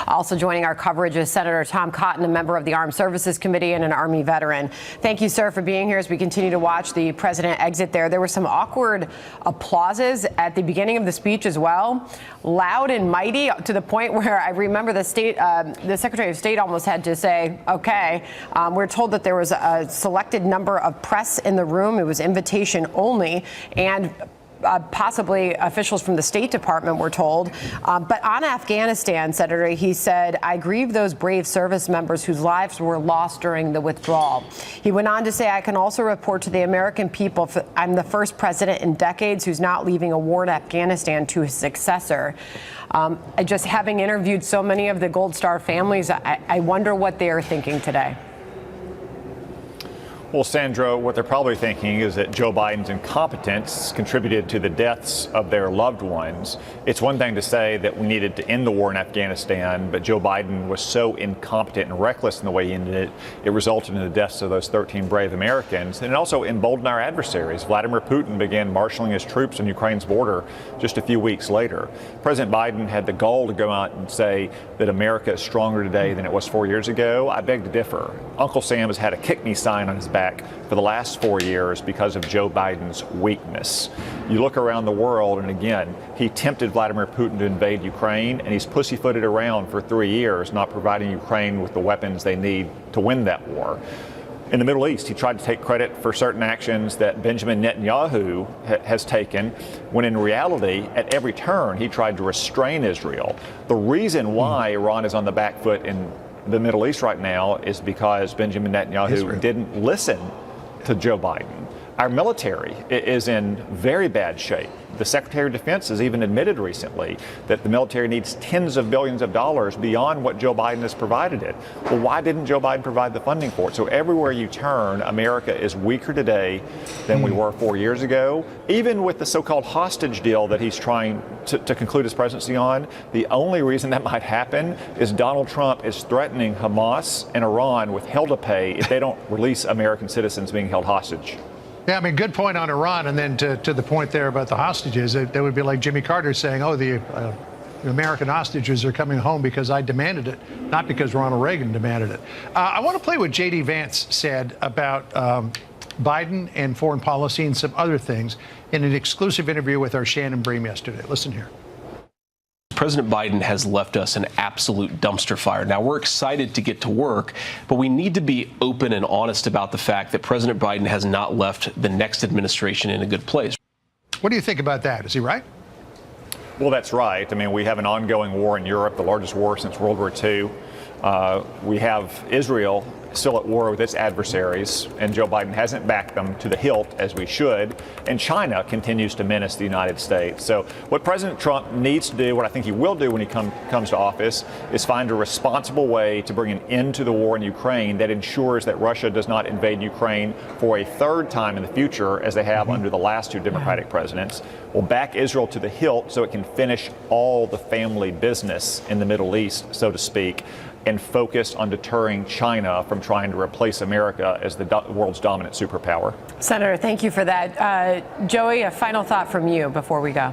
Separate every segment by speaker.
Speaker 1: Also joining our coverage is Senator Tom Cotton, a member of the Armed Services Committee and an Army veteran. Thank you, sir, for being here as we continue to watch the president exit there. There were some awkward applauses at the beginning of the speech as well, loud and mighty, to the point where I remember the Secretary of State almost had to say, okay. We're told that there was a selected number of press in the room. It was invitation only, and possibly officials from the State Department were told. But on Afghanistan, Senator, he said, I grieve those brave service members whose lives were lost during the withdrawal. He went on to say, I can also report to the American people, I'm the first president in decades who's not leaving a war in Afghanistan to his successor. Just having interviewed so many of the Gold Star families, I wonder what they are thinking today.
Speaker 2: Well, Sandra, what they're probably thinking is that Joe Biden's incompetence contributed to the deaths of their loved ones. It's one thing to say that we needed to end the war in Afghanistan, but Joe Biden was so incompetent and reckless in the way he ended it, it resulted in the deaths of those 13 brave Americans. And it also emboldened our adversaries. Vladimir Putin began marshaling his troops on Ukraine's border just a few weeks later. President Biden had the gall to go out and say that America is stronger today than it was 4 years ago. I beg to differ. Uncle Sam has had a kick me sign on his back for the last 4 years because of Joe Biden's weakness. You look around the world, and again, he tempted Vladimir Putin to invade Ukraine, and he's pussyfooted around for 3 years, not providing Ukraine with the weapons they need to win that war. In the Middle East, he tried to take credit for certain actions that Benjamin Netanyahu has taken, when in reality, at every turn, he tried to restrain Israel. The reason why Iran is on the back foot in the Middle East right now is because Benjamin Netanyahu didn't listen to Joe Biden. Our military is in very bad shape. The Secretary of Defense has even admitted recently that the military needs tens of billions of dollars beyond what Joe Biden has provided it. Well, why didn't Joe Biden provide the funding for it? So everywhere you turn, America is weaker today than we were 4 years ago. Even with the so-called hostage deal that he's trying to conclude his presidency on, the only reason that might happen is Donald Trump is threatening Hamas and Iran with hell to pay if they don't release American citizens being held hostage.
Speaker 3: Yeah, I mean, good point on Iran. And then to the point there about the hostages, that would be like Jimmy Carter saying, oh, the American hostages are coming home because I demanded it, not because Ronald Reagan demanded it. I want to play what J.D. Vance said about Biden and foreign policy and some other things in an exclusive interview with our Shannon Bream yesterday. Listen here.
Speaker 4: President Biden has left us an absolute dumpster fire. Now, we're excited to get to work, but we need to be open and honest about the fact that President Biden has not left the next administration in a good place.
Speaker 3: What do you think about that? Is he right?
Speaker 2: Well, that's right. I mean, we have an ongoing war in Europe, the largest war since World War II. We have Israel still at war with its adversaries, and Joe Biden hasn't backed them to the hilt as we should, and China continues to menace the United States. So what President Trump needs to do, what I think he will do when he comes to office, is find a responsible way to bring an end to the war in Ukraine that ensures that Russia does not invade Ukraine for a third time in the future, as they have under the last two Democratic presidents. Will back Israel to the hilt so it can finish all the family business in the Middle East, so to speak, and focus on deterring China from trying to replace America as the world's dominant superpower.
Speaker 1: Senator, thank you for that. Joey, a final thought from you before we go.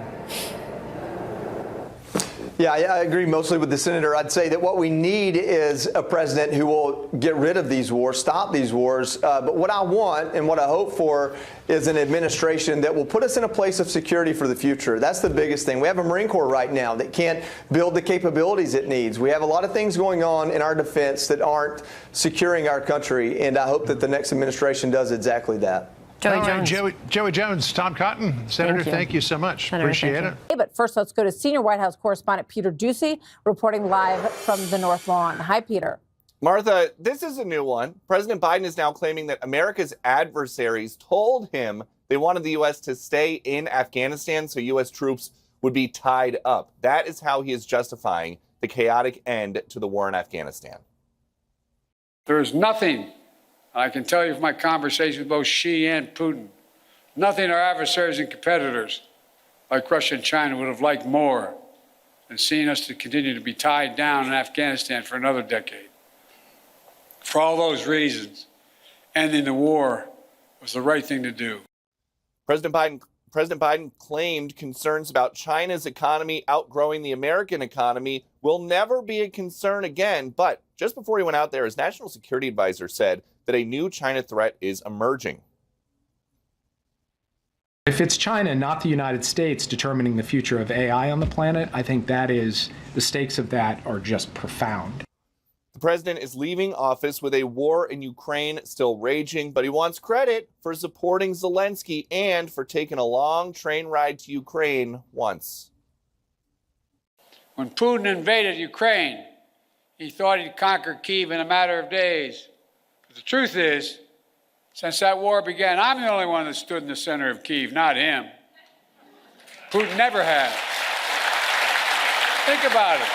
Speaker 5: Yeah, I agree mostly with the senator. I'd say that what we need is a president who will get rid of these wars, stop these wars. But what I want and what I hope for is an administration that will put us in a place of security for the future. That's the biggest thing. We have a Marine Corps right now that can't build the capabilities it needs. We have a lot of things going on in our defense that aren't securing our country, and I hope that the next administration does exactly that.
Speaker 1: Joey Jones.
Speaker 3: Joey Jones, Tom Cotton, Senator, thank you so much.
Speaker 1: Senator,
Speaker 3: appreciate it.
Speaker 6: But first, let's go to senior White House correspondent Peter Doocy, reporting live from the North Lawn. Hi, Peter.
Speaker 7: Martha, this is a new one. President Biden is now claiming that America's adversaries told him they wanted the U.S. to stay in Afghanistan so U.S. troops would be tied up. That is how he is justifying the chaotic end to the war in Afghanistan.
Speaker 8: There is nothing, I can tell you from my conversation with both Xi and Putin, nothing our adversaries and competitors like Russia and China would have liked more than seeing us to continue to be tied down in Afghanistan for another decade. For all those reasons, ending the war was the right thing to do.
Speaker 7: President Biden President Biden claimed concerns about China's economy outgrowing the American economy will never be a concern again. But just before he went out there, his national security advisor said that a new China threat is emerging.
Speaker 9: If it's China, not the United States, determining the future of AI on the planet, I think the stakes of that are just profound.
Speaker 7: The president is leaving office with a war in Ukraine still raging, but he wants credit for supporting Zelensky and for taking a long train ride to Ukraine once.
Speaker 8: When Putin invaded Ukraine, he thought he'd conquer Kyiv in a matter of days. But the truth is, since that war began, I'm the only one that stood in the center of Kyiv, not him. Putin never has. Think about it.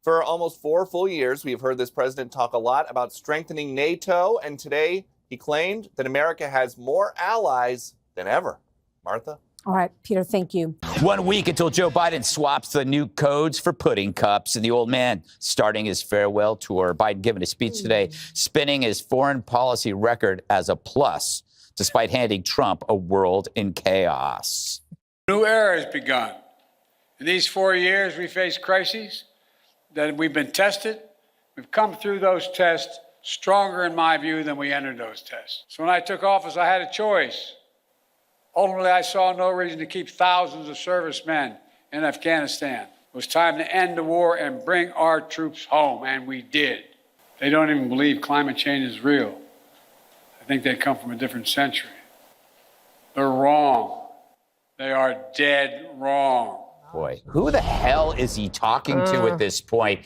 Speaker 7: For almost 4 full years, we have heard this president talk a lot about strengthening NATO, and today he claimed that America has more allies than ever. Martha?
Speaker 6: All right, Peter, thank you.
Speaker 10: 1 week until Joe Biden swaps the new codes for pudding cups, and the old man starting his farewell tour. Biden giving a speech today, spinning his foreign policy record as a plus, despite handing Trump a world in chaos.
Speaker 8: A new era has begun. In these 4 years, we faced crises that we've been tested. We've come through those tests stronger, in my view, than we entered those tests. So when I took office, I had a choice. Ultimately, I saw no reason to keep thousands of servicemen in Afghanistan. It was time to end the war and bring our troops home, and we did. They don't even believe climate change is real. I think they come from a different century. They're wrong. They are dead wrong.
Speaker 10: Boy, who the hell is he talking to at this point?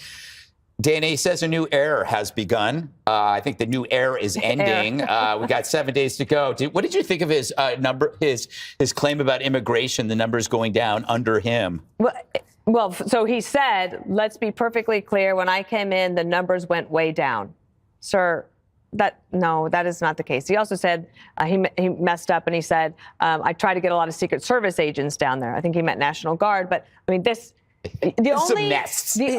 Speaker 10: Dana, he says a new era has begun. I think the new era is ending. We got 7 days to go. What did you think of his his claim about immigration, the numbers going down under him?
Speaker 11: Well, so he said, let's be perfectly clear. When I came in, the numbers went way down. Sir, that is not the case. He also said he messed up and he said, I tried to get a lot of Secret Service agents down there. I think he meant National Guard. But I mean, the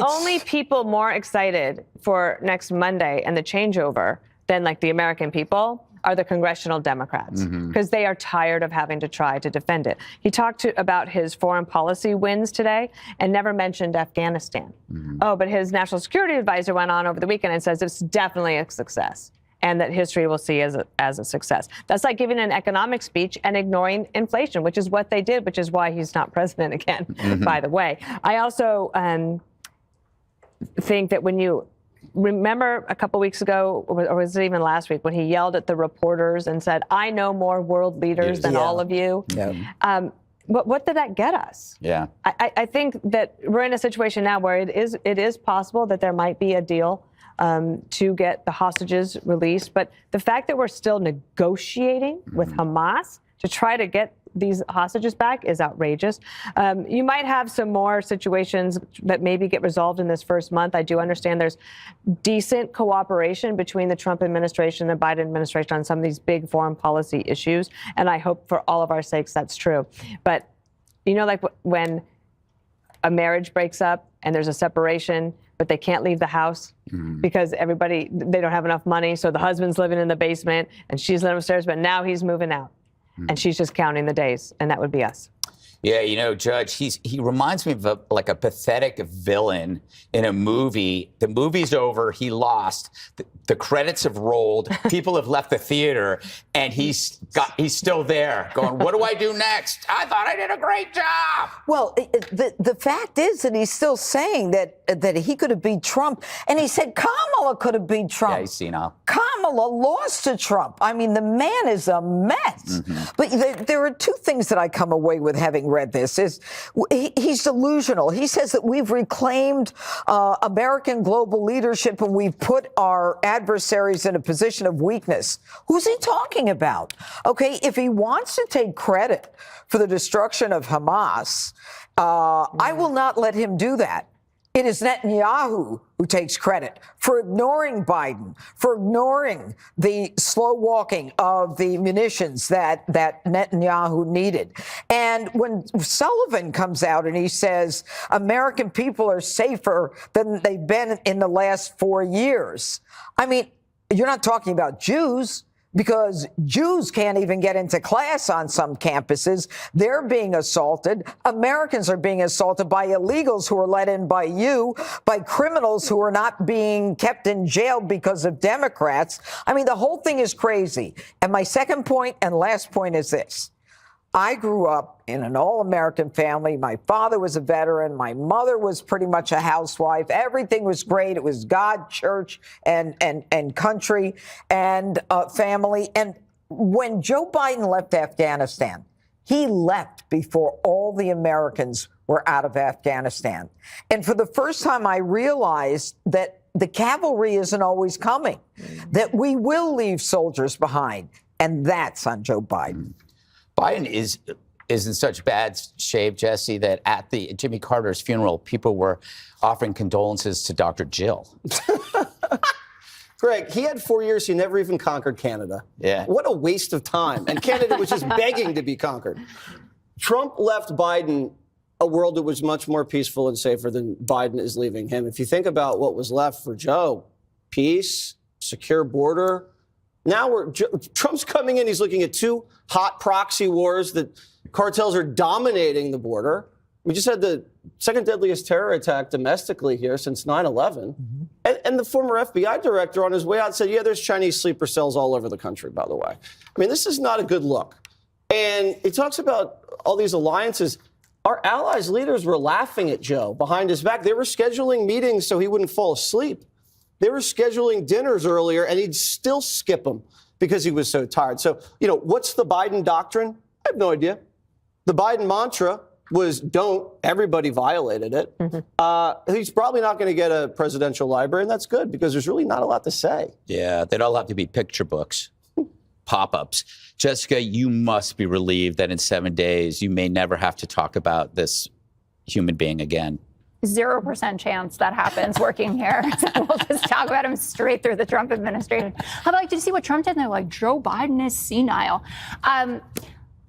Speaker 11: only people more excited for next Monday and the changeover than like the American people are the congressional Democrats, because they are tired of having to try to defend it. He talked about his foreign policy wins today and never mentioned Afghanistan. Oh, but his national security advisor went on over the weekend and says it's definitely a success and that history will see as a success. That's like giving an economic speech and ignoring inflation, which is what they did, which is why he's not president again, by the way. I also think that when you remember a couple weeks ago, or was it even last week, when he yelled at the reporters and said, I know more world leaders than all of you. What did that get us? I think that we're in a situation now where it is possible that there might be a deal to get the hostages released. But the fact that we're still negotiating with Hamas to try to get these hostages back is outrageous. You might have some more situations that maybe get resolved in this first month. I do understand there's decent cooperation between the Trump administration and the Biden administration on some of these big foreign policy issues. And I hope for all of our sakes that's true. But, you know, like when a marriage breaks up and there's a separation, but they can't leave the house because they don't have enough money. So the husband's living in the basement and she's living upstairs, but now he's moving out. And she's just counting the days, and that would be us.
Speaker 10: Yeah, you know, Judge, he reminds me of a pathetic villain in a movie. The movie's over. He lost. The credits have rolled. People have left the theater, and he's still there going, what do I do next? I thought I did a great job.
Speaker 12: Well, the fact is that he's still saying that he could have beat Trump. And he said Kamala could have beat Trump.
Speaker 10: Yeah, he's senile.
Speaker 12: Kamala lost to Trump. I mean, the man is a mess. But there are two things that I come away with having read this. He's delusional. He says that we've reclaimed American global leadership and we've put our adversaries in a position of weakness. Who's he talking about? Okay, if he wants to take credit for the destruction of Hamas, I will not let him do that. It is Netanyahu who takes credit for ignoring Biden, for ignoring the slow walking of the munitions that Netanyahu needed. And when Sullivan comes out and he says American people are safer than they've been in the last 4 years, I mean, you're not talking about Jews. because Jews can't even get into class on some campuses. They're being assaulted. Americans are being assaulted by illegals who are let in by you, by criminals who are not being kept in jail because of Democrats. I mean, the whole thing is crazy. And my second point and last point is this. I grew up in an all-American family. My father was a veteran. My mother was pretty much a housewife. Everything was great. It was God, church, and country and family. And when Joe Biden left Afghanistan, he left before all the Americans were out of Afghanistan. And for the first time, I realized that the cavalry isn't always coming, that we will leave soldiers behind. And that's on Joe Biden.
Speaker 10: Biden is in such bad shape, Jesse, that at the Jimmy Carter's funeral, people were offering condolences to Dr. Jill.
Speaker 13: Greg, he had 4 years. He never even conquered Canada.
Speaker 10: Yeah.
Speaker 13: What a waste of time. And Canada was just begging to be conquered. Trump left Biden a world that was much more peaceful and safer than Biden is leaving him. If you think about what was left for Joe, peace, secure border. Now Trump's coming in. He's looking at 2 hot proxy wars that cartels are dominating the border. We just had the second deadliest terror attack domestically here since 9/11. Mm-hmm. And the former FBI director on his way out said, yeah, there's Chinese sleeper cells all over the country, by the way. I mean, this is not a good look. And he talks about all these alliances. Our allies' leaders were laughing at Joe behind his back. They were scheduling meetings so he wouldn't fall asleep. They were scheduling dinners earlier, and he'd still skip them because he was so tired. So, what's the Biden doctrine? I have no idea. The Biden mantra was don't. Everybody violated it. Mm-hmm. He's probably not going to get a presidential library, and that's good because there's really not a lot to say.
Speaker 10: Yeah, they'd all have to be picture books, pop-ups. Jessica, you must be relieved that in 7 days you may never have to talk about this human being again.
Speaker 14: 0% chance that happens working here. So we'll just talk about him straight through the Trump administration. I'm like, did you see what Trump did? And they're like, Joe Biden is senile. I'm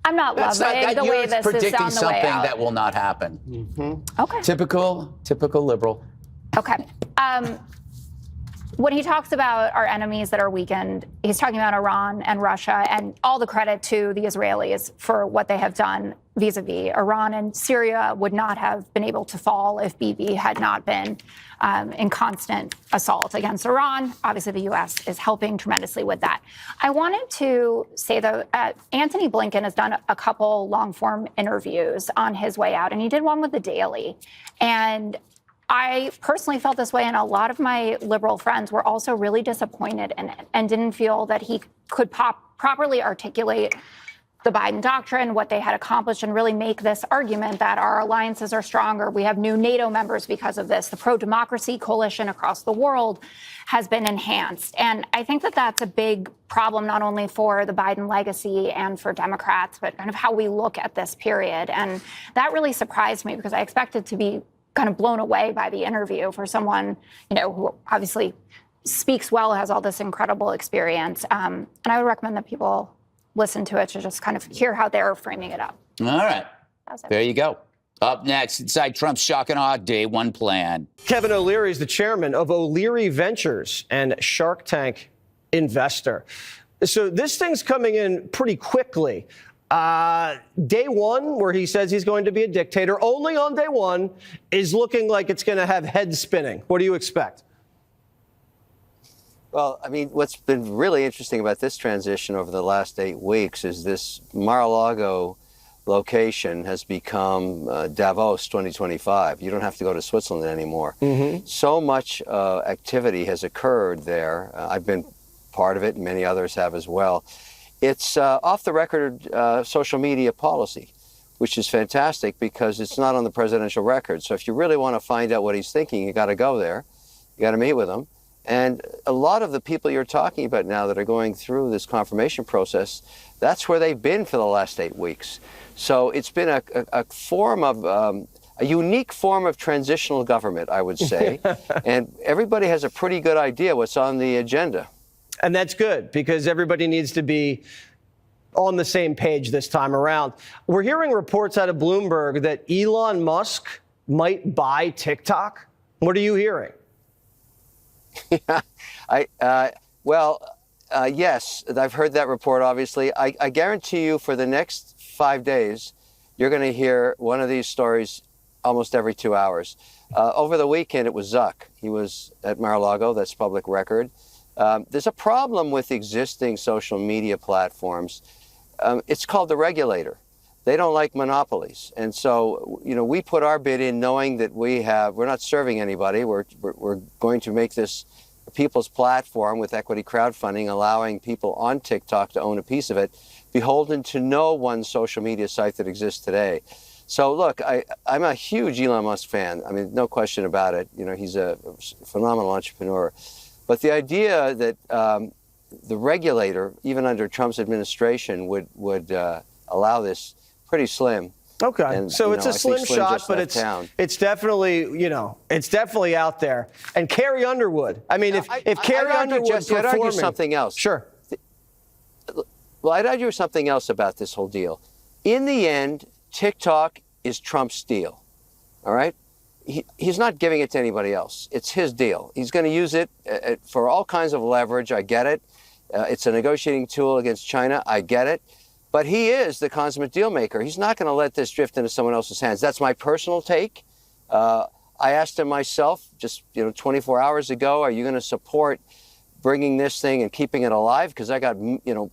Speaker 14: not loving the way this is on the way out.
Speaker 10: Predicting something that will not happen. Mm-hmm.
Speaker 14: Okay.
Speaker 10: Typical liberal.
Speaker 14: Okay. When he talks about our enemies that are weakened, he's talking about Iran and Russia, and all the credit to the Israelis for what they have done vis-a-vis Iran. And Syria would not have been able to fall if Bibi had not been in constant assault against Iran. Obviously, the U.S. is helping tremendously with that. I wanted to say, though, Antony Blinken has done a couple long-form interviews on his way out, and he did one with The Daily. And I personally felt this way, and a lot of my liberal friends were also really disappointed in it and didn't feel that he could properly articulate the Biden doctrine, what they had accomplished, and really make this argument that our alliances are stronger. We have new NATO members because of this. The pro-democracy coalition across the world has been enhanced. And I think that that's a big problem, not only for the Biden legacy and for Democrats, but kind of how we look at this period. And that really surprised me because I expected to be kind of blown away by the interview for someone, who obviously speaks well, has all this incredible experience. And I would recommend that people listen to it to just kind of hear how they're framing it up.
Speaker 10: All right. There you go. Up next, inside Trump's shock and awe day one plan.
Speaker 13: Kevin O'Leary is the chairman of O'Leary Ventures and Shark Tank investor. So this thing's coming in pretty quickly. Day one, where he says he's going to be a dictator, only on day one, is looking like it's going to have head spinning. What do you expect?
Speaker 15: Well, I mean, what's been really interesting about this transition over the last 8 weeks is this Mar-a-Lago location has become Davos 2025. You don't have to go to Switzerland anymore. Mm-hmm. So much activity has occurred there. I've been part of it, and many others have as well. It's off-the-record social media policy, which is fantastic because it's not on the presidential record. So if you really want to find out what he's thinking, you got to go there. You got to meet with him. And a lot of the people you're talking about now that are going through this confirmation process, that's where they've been for the last 8 weeks. So it's been a form of a unique form of transitional government, I would say. And everybody has a pretty good idea what's on the agenda.
Speaker 13: And that's good because everybody needs to be on the same page this time around. We're hearing reports out of Bloomberg that Elon Musk might buy TikTok. What are you hearing?
Speaker 15: Well, Yes, I've heard that report, obviously. I guarantee you for the next 5 days, you're going to hear one of these stories almost every 2 hours. Over the weekend, it was Zuck. He was at Mar-a-Lago. That's public record. There's a problem with existing social media platforms. It's called the regulator. They don't like monopolies. And so, we put our bid in knowing that we're not serving anybody. We're going to make this a people's platform with equity crowdfunding, allowing people on TikTok to own a piece of it, beholden to no one social media site that exists today. So look, I'm a huge Elon Musk fan. I mean, no question about it. He's a phenomenal entrepreneur. But the idea that the regulator, even under Trump's administration, would allow this, pretty slim.
Speaker 13: Okay,
Speaker 15: and,
Speaker 13: so it's a slim shot, but
Speaker 15: it's
Speaker 13: definitely, it's definitely out there. And Carrie Underwood. I mean, if Carrie Underwood
Speaker 15: I'd argue something else.
Speaker 13: Sure.
Speaker 15: Well, I'd argue something else about this whole deal. In the end, TikTok is Trump's deal. All right? He's not giving it to anybody else. It's his deal. He's going to use it for all kinds of leverage. I get it. It's a negotiating tool against China. I get it. But he is the consummate deal maker. He's not going to let this drift into someone else's hands. That's my personal take. I asked him myself just 24 hours ago, are you going to support bringing this thing and keeping it alive? Because I got a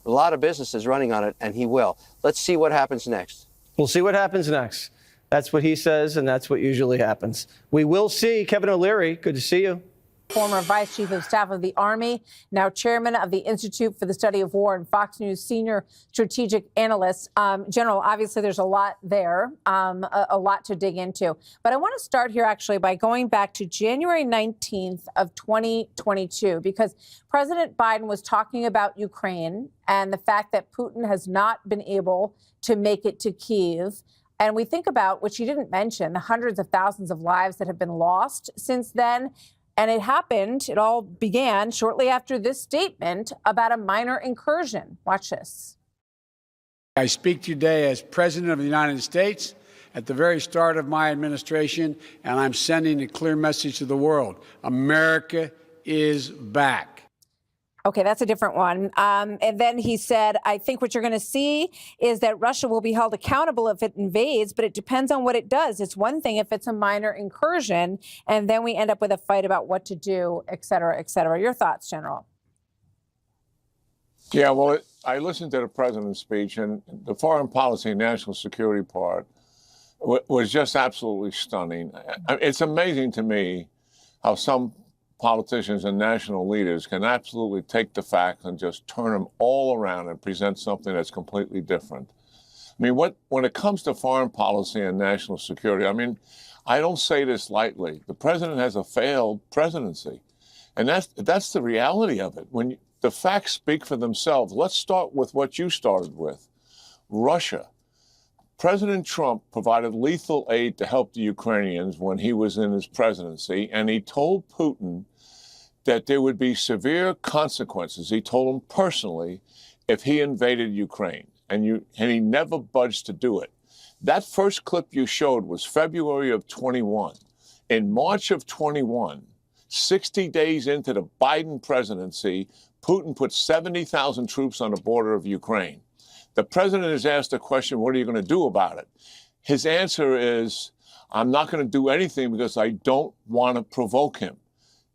Speaker 15: lot of businesses running on it, and he will. Let's see what happens next.
Speaker 13: We'll see what happens next. That's what he says, and that's what usually happens. We will see. Kevin O'Leary, good to see you.
Speaker 6: Former Vice Chief of Staff of the Army, now Chairman of the Institute for the Study of War and Fox News Senior Strategic Analyst. General, obviously there's a lot there, a lot to dig into. But I want to start here actually by going back to January 19th of 2022, because President Biden was talking about Ukraine and the fact that Putin has not been able to make it to Kyiv. And we think about, which you didn't mention, the hundreds of thousands of lives that have been lost since then. And it all began shortly after this statement about a minor incursion. Watch this.
Speaker 8: I speak today as President of the United States at the very start of my administration, and I'm sending a clear message to the world. America is back.
Speaker 6: Okay, that's a different one. And then he said, I think what you're going to see is that Russia will be held accountable if it invades, but it depends on what it does. It's one thing if it's a minor incursion, and then we end up with a fight about what to do, et cetera, et cetera. Your thoughts, General?
Speaker 16: Yeah, well, I listened to the president's speech, and the foreign policy and national security part was just absolutely stunning. It's amazing to me how some politicians and national leaders can absolutely take the facts and just turn them all around and present something that's completely different. I mean, when it comes to foreign policy and national security, I mean, I don't say this lightly. The president has a failed presidency, and that's the reality of it. When the facts speak for themselves, let's start with what you started with, Russia. President Trump provided lethal aid to help the Ukrainians when he was in his presidency, and he told Putin that there would be severe consequences, he told him personally, if he invaded Ukraine, and he never budged to do it. That first clip you showed was February of 21. In March of 21, 60 days into the Biden presidency, Putin put 70,000 troops on the border of Ukraine. The president is asked the question, what are you going to do about it? His answer is, I'm not going to do anything because I don't want to provoke him.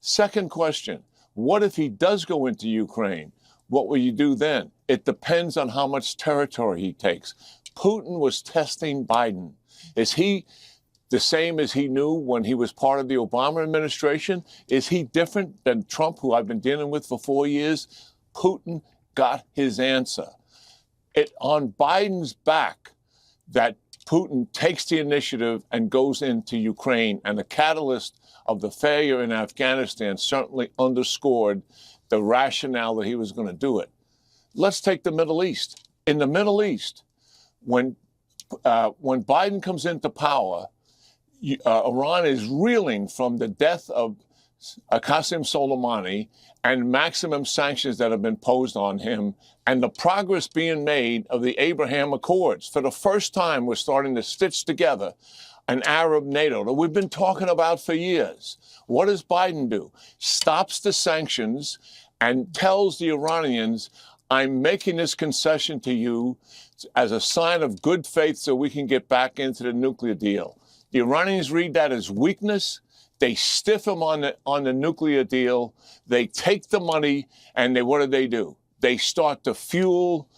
Speaker 16: Second question, what if he does go into Ukraine? What will you do then? It depends on how much territory he takes. Putin was testing Biden. Is he the same as he knew when he was part of the Obama administration? Is he different than Trump, who I've been dealing with for 4 years? Putin got his answer. It on Biden's back that Putin takes the initiative and goes into Ukraine, and the catalyst of the failure in Afghanistan certainly underscored the rationale that he was going to do it. Let's take the Middle East. In the Middle East, when Biden comes into power, Iran is reeling from the death of Qasem Soleimani and maximum sanctions that have been imposed on him, and the progress being made of the Abraham Accords. For the first time, we're starting to stitch together an Arab NATO that we've been talking about for years. What does Biden do? Stops the sanctions and tells the Iranians, I'm making this concession to you as a sign of good faith so we can get back into the nuclear deal. The Iranians read that as weakness. They stiff him on the nuclear deal. They take the money, and what do? They start to fuel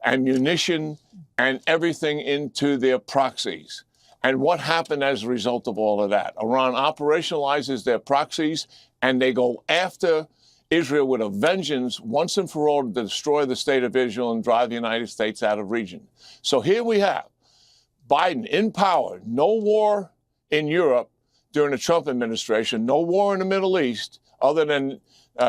Speaker 16: ammunition and everything into their proxies. And what happened as a result of all of that? Iran operationalizes their proxies, and they go after Israel with a vengeance once and for all to destroy the state of Israel and drive the United States out of region. So here we have Biden in power, no war in Europe during the Trump administration, no war in the Middle East other than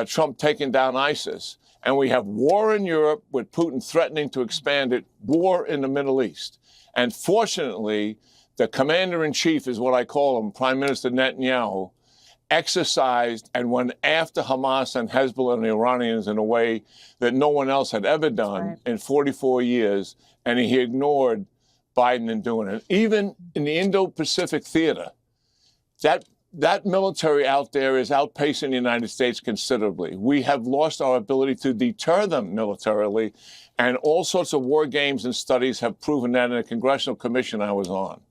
Speaker 16: Trump taking down ISIS. And we have war in Europe with Putin threatening to expand it, war in the Middle East. And fortunately, the commander-in-chief is what I call him, Prime Minister Netanyahu, exercised and went after Hamas and Hezbollah and the Iranians in a way that no one else had ever done in 44 years. And he ignored Biden in doing it. Even in the Indo-Pacific theater, that military out there is outpacing the United States considerably. We have lost our ability to deter them militarily, and all sorts of war games and studies have proven that in a congressional commission I was on.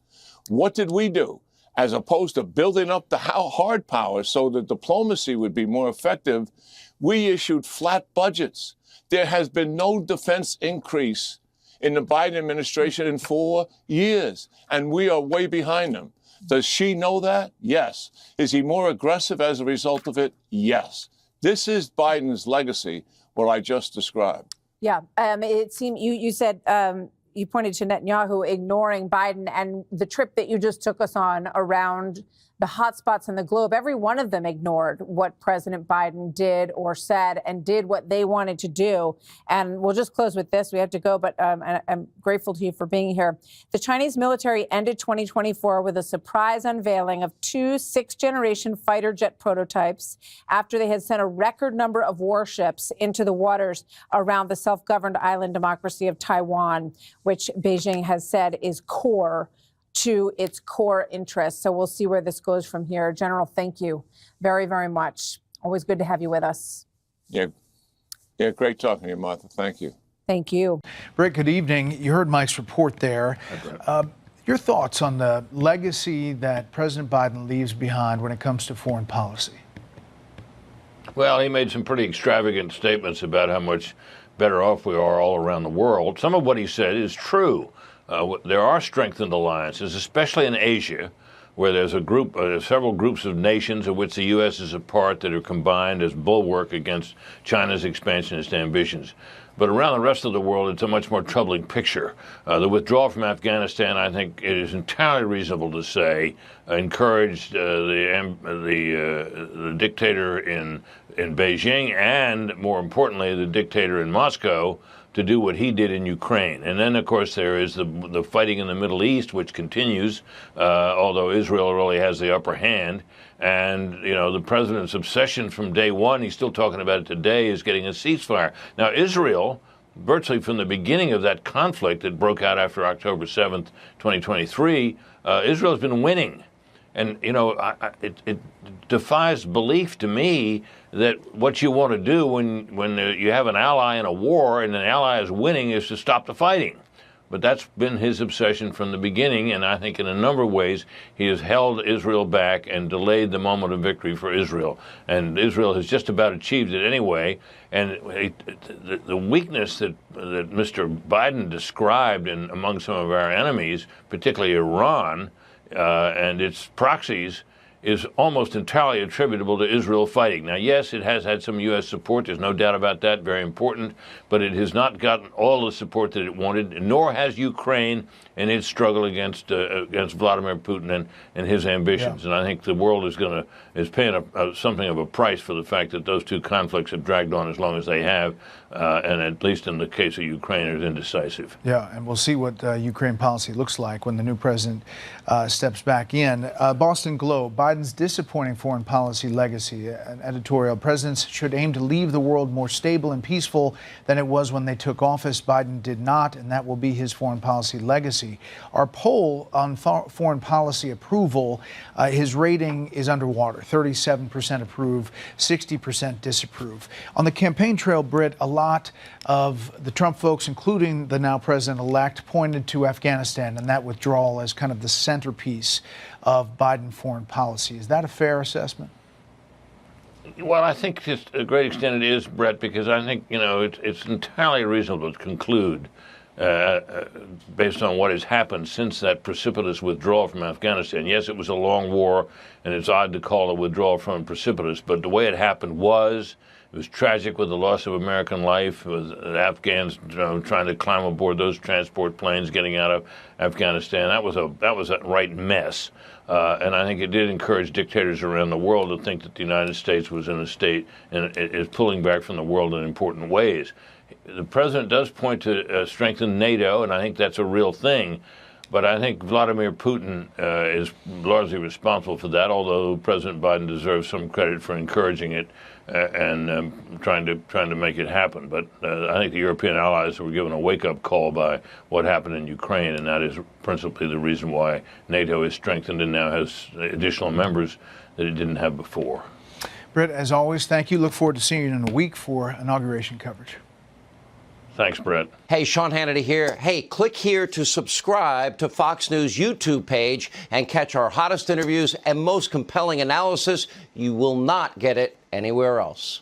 Speaker 16: What did we do? As opposed to building up the hard power so that diplomacy would be more effective, we issued flat budgets. There has been no defense increase in the Biden administration in 4 years, and we are way behind them. Does she know that? Yes. Is he more aggressive as a result of it? Yes. This is Biden's legacy, what I just described.
Speaker 6: Yeah. It seemed you said you pointed to Netanyahu ignoring Biden and the trip that you just took us on around the hotspots in the globe. Every one of them ignored what President Biden did or said and did what they wanted to do. And we'll just close with this. We have to go, but I'm grateful to you for being here. The Chinese military ended 2024 with a surprise unveiling of 2 sixth-generation fighter jet prototypes after they had sent a record number of warships into the waters around the self-governed island democracy of Taiwan, which Beijing has said is core to its core interests. So we'll see where this goes from here. General, thank you very, very much. Always good to have you with us.
Speaker 16: Yeah, great talking to you, Martha. Thank you.
Speaker 6: Thank you.
Speaker 17: Rick, good evening. You heard Mike's report there. Your thoughts on the legacy that President Biden leaves behind when it comes to foreign policy?
Speaker 18: Well, he made some pretty extravagant statements about how much better off we are all around the world. Some of what he said is true. There are strengthened alliances, especially in Asia, where there's several groups of nations of which the U.S. is a part that are combined as bulwark against China's expansionist ambitions. But around the rest of the world, it's a much more troubling picture. The withdrawal from Afghanistan, I think it is entirely reasonable to say, encouraged the dictator in Beijing and, more importantly, the dictator in Moscow to do what he did in Ukraine. And then, of course, there is the fighting in the Middle East, which continues, although Israel really has the upper hand. And, you know, the president's obsession from day one, he's still talking about it today, is getting a ceasefire. Now, Israel, virtually from the beginning of that conflict that broke out after October 7th, 2023, Israel has been winning. And, you know, it defies belief to me that what you want to do when you have an ally in a war and an ally is winning is to stop the fighting. But that's been his obsession from the beginning, and I think in a number of ways he has held Israel back and delayed the moment of victory for Israel. And Israel has just about achieved it anyway. And the weakness that Mr. Biden described among some of our enemies, particularly Iran and its proxies, is almost entirely attributable to Israel fighting. Now, yes, it has had some U.S. support. There's no doubt about that. Very important. But it has not gotten all the support that it wanted, nor has Ukraine in its struggle against Vladimir Putin and his ambitions. Yeah. And I think the world is paying something of a price for the fact that those two conflicts have dragged on as long as they have, and at least in the case of Ukraine, is indecisive.
Speaker 17: Yeah, and we'll see what Ukraine policy looks like when the new president steps back in. Boston Globe. Biden's disappointing foreign policy legacy. An editorial, presidents should aim to leave the world more stable and peaceful than it was when they took office. Biden did not, and that will be his foreign policy legacy. Our poll on foreign policy approval, his rating is underwater. 37% approve, 60% disapprove. On the campaign trail, Britt, a lot of the Trump folks, including the now president-elect, pointed to Afghanistan and that withdrawal as kind of the centerpiece of Biden foreign policy. Is that a fair assessment?
Speaker 18: Well, I think to a great extent it is, Brett, because I think, it's entirely reasonable to conclude, based on what has happened since that precipitous withdrawal from Afghanistan. Yes, it was a long war, and it's odd to call a withdrawal from precipitous, but the way it happened it was tragic with the loss of American life. It was Afghans trying to climb aboard those transport planes, getting out of Afghanistan. That was a right mess. And I think it did encourage dictators around the world to think that the United States was in a state and is pulling back from the world in important ways. The president does point to strengthen NATO, and I think that's a real thing. But I think Vladimir Putin is largely responsible for that, although President Biden deserves some credit for encouraging it and trying to make it happen. But I think the European allies were given a wake-up call by what happened in Ukraine, and that is principally the reason why NATO is strengthened and now has additional members that it didn't have before.
Speaker 17: Britt, as always, thank you. Look forward to seeing you in a week for inauguration coverage.
Speaker 18: Thanks, Brett.
Speaker 19: Hey, Sean Hannity here. Hey, click here to subscribe to Fox News YouTube page and catch our hottest interviews and most compelling analysis. You will not get it anywhere else.